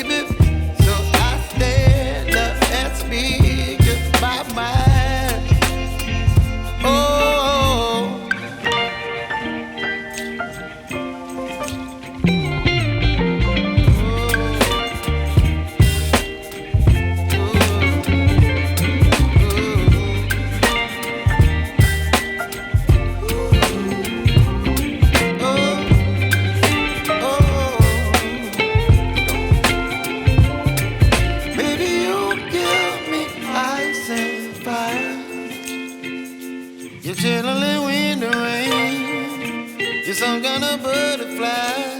baby. So I stand up and speak my mind. Oh. You're chilling in the rain. You're some kind of butterfly.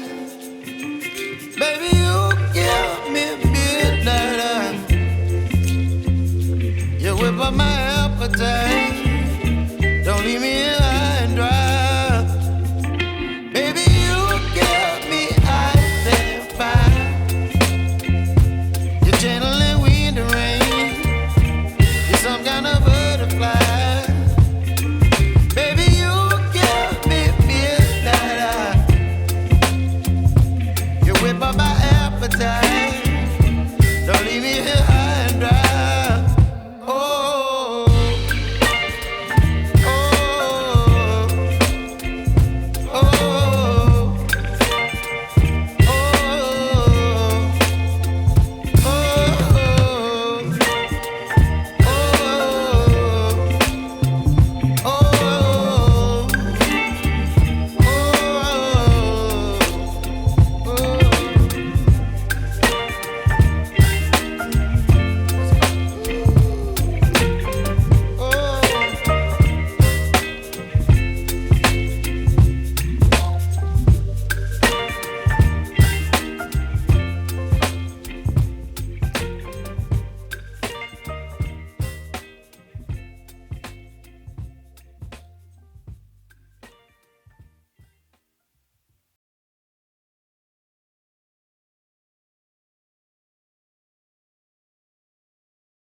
Baby, you give me midnight. You whip up my appetite. Don't leave me here high and dry. Baby, you give me ice and fire. You're channeling wind and rain. You're some kind of butterfly. Whip up my appetite. Don't leave me here.